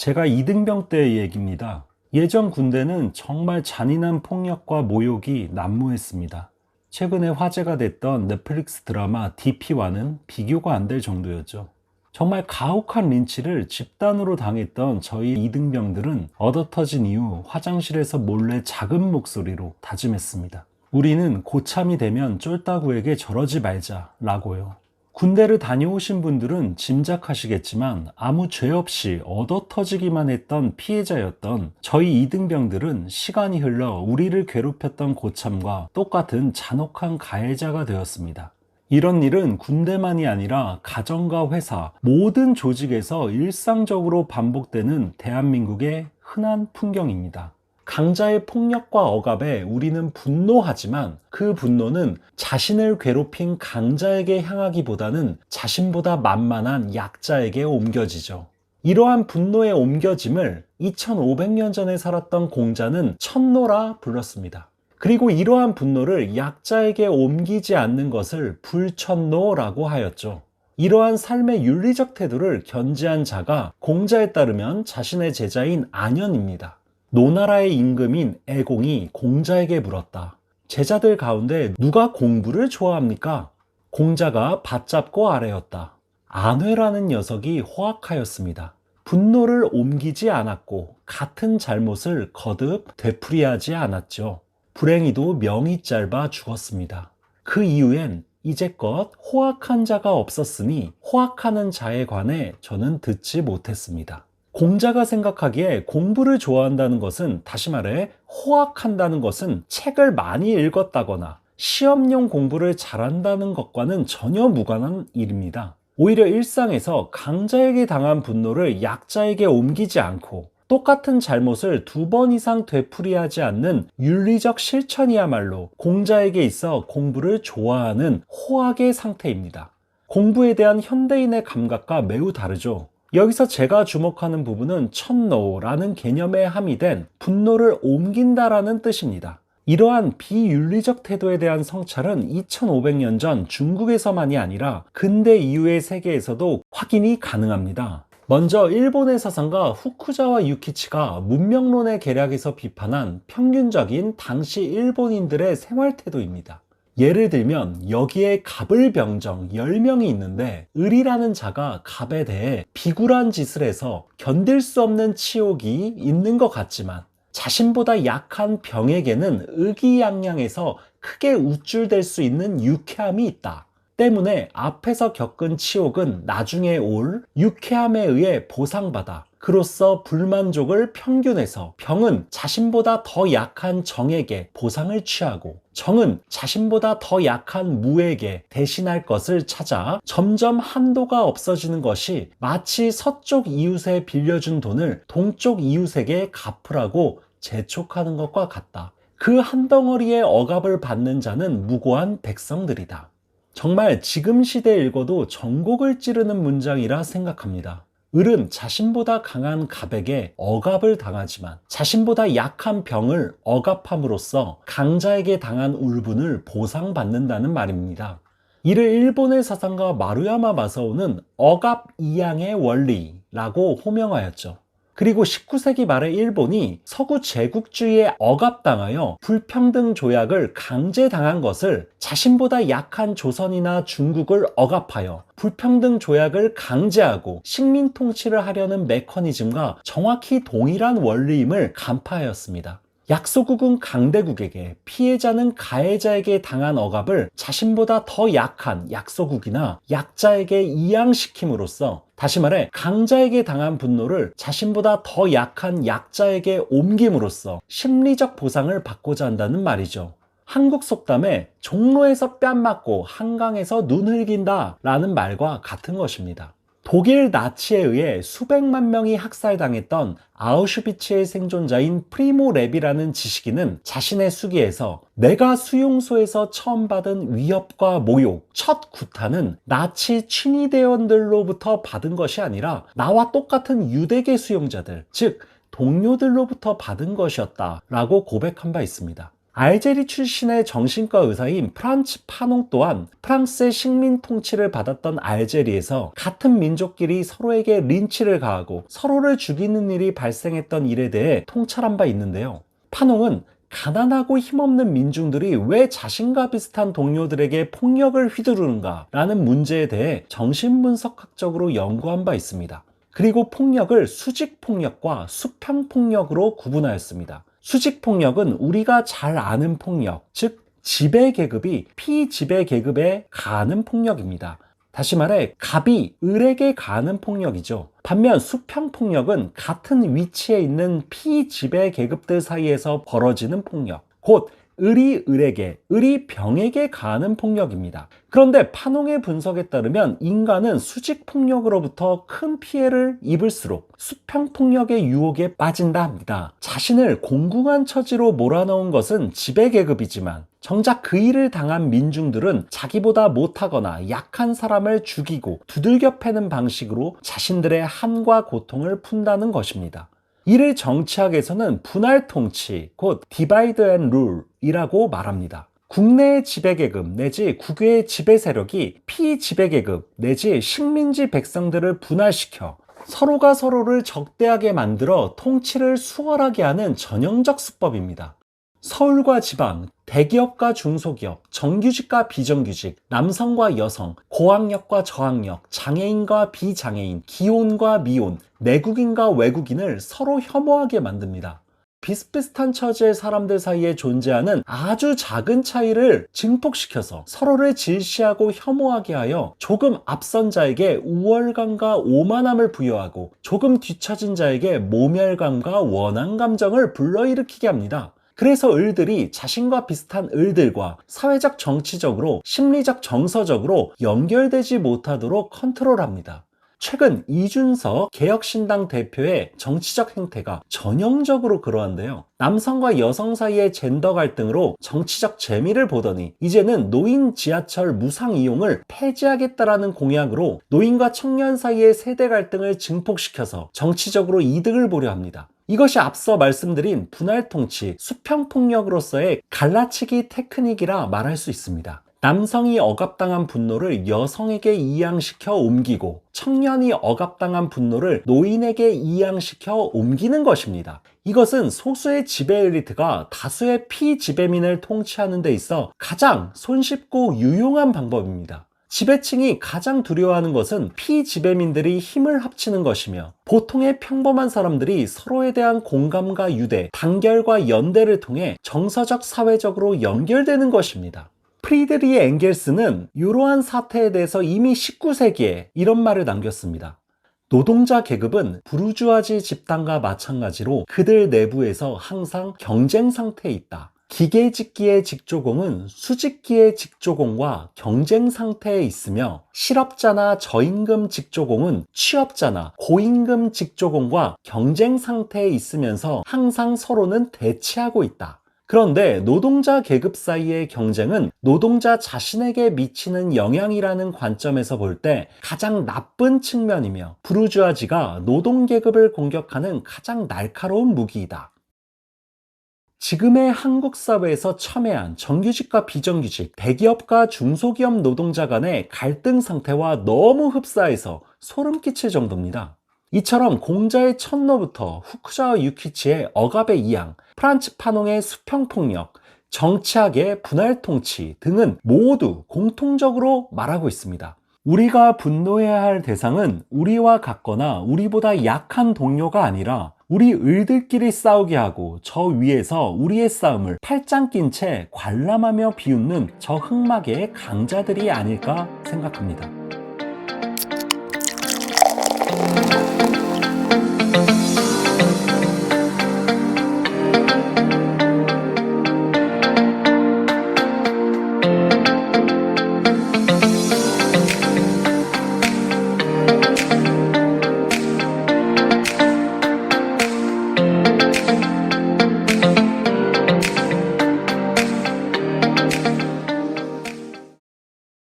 제가 이등병 때의 얘기입니다. 예전 군대는 정말 잔인한 폭력과 모욕이 난무했습니다. 최근에 화제가 됐던 넷플릭스 드라마 DP와는 비교가 안 될 정도였죠. 정말 가혹한 린치를 집단으로 당했던 저희 이등병들은 얻어터진 이후 화장실에서 몰래 작은 목소리로 다짐했습니다. 우리는 고참이 되면 쫄따구에게 저러지 말자라고요. 군대를 다녀오신 분들은 짐작하시겠지만 아무 죄 없이 얻어터지기만 했던 피해자였던 저희 이등병들은 시간이 흘러 우리를 괴롭혔던 고참과 똑같은 잔혹한 가해자가 되었습니다. 이런 일은 군대만이 아니라 가정과 회사, 모든 조직에서 일상적으로 반복되는 대한민국의 흔한 풍경입니다. 강자의 폭력과 억압에 우리는 분노하지만 그 분노는 자신을 괴롭힌 강자에게 향하기보다는 자신보다 만만한 약자에게 옮겨지죠. 이러한 분노의 옮겨짐을 2500년 전에 살았던 공자는 천노라 불렀습니다. 그리고 이러한 분노를 약자에게 옮기지 않는 것을 불천노라고 하였죠. 이러한 삶의 윤리적 태도를 견지한 자가 공자에 따르면 자신의 제자인 안현입니다. 노나라의 임금인 애공이 공자에게 물었다. 제자들 가운데 누가 공부를 좋아합니까? 공자가 받잡고 아뢰었다. 안회라는 녀석이 호악하였습니다. 분노를 옮기지 않았고 같은 잘못을 거듭 되풀이하지 않았죠. 불행히도 명이 짧아 죽었습니다. 그 이후엔 이제껏 호악한 자가 없었으니 호악하는 자에 관해 저는 듣지 못했습니다. 공자가 생각하기에 공부를 좋아한다는 것은, 다시 말해 호악한다는 것은 책을 많이 읽었다거나 시험용 공부를 잘한다는 것과는 전혀 무관한 일입니다. 오히려 일상에서 강자에게 당한 분노를 약자에게 옮기지 않고 똑같은 잘못을 2번 이상 되풀이하지 않는 윤리적 실천이야말로 공자에게 있어 공부를 좋아하는 호학의 상태입니다. 공부에 대한 현대인의 감각과 매우 다르죠. 여기서 제가 주목하는 부분은 천노라는 개념에 함의된 분노를 옮긴다라는 뜻입니다. 이러한 비윤리적 태도에 대한 성찰은 2500년 전 중국에서만이 아니라 근대 이후의 세계에서도 확인이 가능합니다. 먼저 일본의 사상가 후쿠자와 유키치가 문명론의 계략에서 비판한 평균적인 당시 일본인들의 생활 태도입니다. 예를 들면 여기에 갑을병정 10명이 있는데 을이라는 자가 갑에 대해 비굴한 짓을 해서 견딜 수 없는 치욕이 있는 것 같지만 자신보다 약한 병에게는 의기양양해서 크게 우쭐댈 수 있는 유쾌함이 있다. 때문에 앞에서 겪은 치욕은 나중에 올 유쾌함에 의해 보상받아 그로써 불만족을 평균해서 병은 자신보다 더 약한 정에게 보상을 취하고 정은 자신보다 더 약한 무에게 대신할 것을 찾아 점점 한도가 없어지는 것이 마치 서쪽 이웃에 빌려준 돈을 동쪽 이웃에게 갚으라고 재촉하는 것과 같다. 그 한 덩어리의 억압을 받는 자는 무고한 백성들이다. 정말 지금 시대에 읽어도 전곡을 찌르는 문장이라 생각합니다. 을은 자신보다 강한 갑에게 억압을 당하지만 자신보다 약한 병을 억압함으로써 강자에게 당한 울분을 보상받는다는 말입니다. 이를 일본의 사상가 마루야마 마사오는 억압 이양의 원리라고 호명하였죠. 그리고 19세기 말에 일본이 서구 제국주의에 억압당하여 불평등 조약을 강제당한 것을 자신보다 약한 조선이나 중국을 억압하여 불평등 조약을 강제하고 식민 통치를 하려는 메커니즘과 정확히 동일한 원리임을 간파하였습니다. 약소국은 강대국에게, 피해자는 가해자에게 당한 억압을 자신보다 더 약한 약소국이나 약자에게 이양시킴으로써, 다시 말해 강자에게 당한 분노를 자신보다 더 약한 약자에게 옮김으로써 심리적 보상을 받고자 한다는 말이죠. 한국 속담에 종로에서 뺨 맞고 한강에서 눈 흘긴다 라는 말과 같은 것입니다. 독일 나치에 의해 수백만 명이 학살당했던 아우슈비츠의 생존자인 프리모 레비라는 지식인은 자신의 수기에서 내가 수용소에서 처음 받은 위협과 모욕, 첫 구타는 나치 친위대원들로부터 받은 것이 아니라 나와 똑같은 유대계 수용자들, 즉 동료들로부터 받은 것이었다 라고 고백한 바 있습니다. 알제리 출신의 정신과 의사인 프란츠 파농 또한 프랑스의 식민 통치를 받았던 알제리에서 같은 민족끼리 서로에게 린치를 가하고 서로를 죽이는 일이 발생했던 일에 대해 통찰한 바 있는데요. 파농은 가난하고 힘없는 민중들이 왜 자신과 비슷한 동료들에게 폭력을 휘두르는가 라는 문제에 대해 정신분석학적으로 연구한 바 있습니다. 그리고 폭력을 수직폭력과 수평폭력으로 구분하였습니다. 수직폭력은 우리가 잘 아는 폭력, 즉 지배계급이 피지배계급에 가하는 폭력입니다. 다시 말해 갑이 을에게 가하는 폭력이죠. 반면 수평폭력은 같은 위치에 있는 피지배계급들 사이에서 벌어지는 폭력, 곧 을이 을에게, 을이 병에게 가하는 폭력입니다. 그런데 파농의 분석에 따르면 인간은 수직폭력으로부터 큰 피해를 입을수록 수평폭력의 유혹에 빠진다 합니다. 자신을 공공한 처지로 몰아넣은 것은 지배계급이지만 정작 그 일을 당한 민중들은 자기보다 못하거나 약한 사람을 죽이고 두들겨 패는 방식으로 자신들의 한과 고통을 푼다는 것입니다. 이를 정치학에서는 분할 통치, 곧 디바이드 앤 룰이라고 말합니다. 국내의 지배계급 내지 국외의 지배세력이 피지배계급 내지 식민지 백성들을 분할시켜 서로가 서로를 적대하게 만들어 통치를 수월하게 하는 전형적 수법입니다. 서울과 지방, 대기업과 중소기업, 정규직과 비정규직, 남성과 여성, 고학력과 저학력, 장애인과 비장애인, 기혼과 미혼, 내국인과 외국인을 서로 혐오하게 만듭니다. 비슷비슷한 처지의 사람들 사이에 존재하는 아주 작은 차이를 증폭시켜서 서로를 질시하고 혐오하게 하여 조금 앞선 자에게 우월감과 오만함을 부여하고 조금 뒤처진 자에게 모멸감과 원한 감정을 불러일으키게 합니다. 그래서 을들이 자신과 비슷한 을들과 사회적, 정치적으로, 심리적, 정서적으로 연결되지 못하도록 컨트롤합니다. 최근 이준석 개혁신당 대표의 정치적 행태가 전형적으로 그러한데요. 남성과 여성 사이의 젠더 갈등으로 정치적 재미를 보더니 이제는 노인 지하철 무상 이용을 폐지하겠다라는 공약으로 노인과 청년 사이의 세대 갈등을 증폭시켜서 정치적으로 이득을 보려 합니다. 이것이 앞서 말씀드린 분할 통치, 수평 폭력으로서의 갈라치기 테크닉이라 말할 수 있습니다. 남성이 억압당한 분노를 여성에게 이양시켜 옮기고 청년이 억압당한 분노를 노인에게 이양시켜 옮기는 것입니다. 이것은 소수의 지배 엘리트가 다수의 피지배민을 통치하는 데 있어 가장 손쉽고 유용한 방법입니다. 지배층이 가장 두려워하는 것은 피지배민들이 힘을 합치는 것이며 보통의 평범한 사람들이 서로에 대한 공감과 유대, 단결과 연대를 통해 정서적, 사회적으로 연결되는 것입니다. 프리드리히 엥겔스는 이러한 사태에 대해서 이미 19세기에 이런 말을 남겼습니다. 노동자 계급은 부르주아지 집단과 마찬가지로 그들 내부에서 항상 경쟁 상태에 있다. 기계직기의 직조공은 수직기의 직조공과 경쟁 상태에 있으며 실업자나 저임금 직조공은 취업자나 고임금 직조공과 경쟁 상태에 있으면서 항상 서로는 대치하고 있다. 그런데 노동자 계급 사이의 경쟁은 노동자 자신에게 미치는 영향이라는 관점에서 볼 때 가장 나쁜 측면이며 부르주아지가 노동계급을 공격하는 가장 날카로운 무기이다. 지금의 한국 사회에서 첨예한 정규직과 비정규직, 대기업과 중소기업 노동자 간의 갈등 상태와 너무 흡사해서 소름 끼칠 정도입니다. 이처럼 공자의 천노부터 후쿠자와 유키치의 억압의 이양, 프란츠 파농의 수평폭력, 정치학의 분할통치 등은 모두 공통적으로 말하고 있습니다. 우리가 분노해야 할 대상은 우리와 같거나 우리보다 약한 동료가 아니라 우리 을들끼리 싸우게 하고 저 위에서 우리의 싸움을 팔짱 낀 채 관람하며 비웃는 저 흑막의 강자들이 아닐까 생각합니다.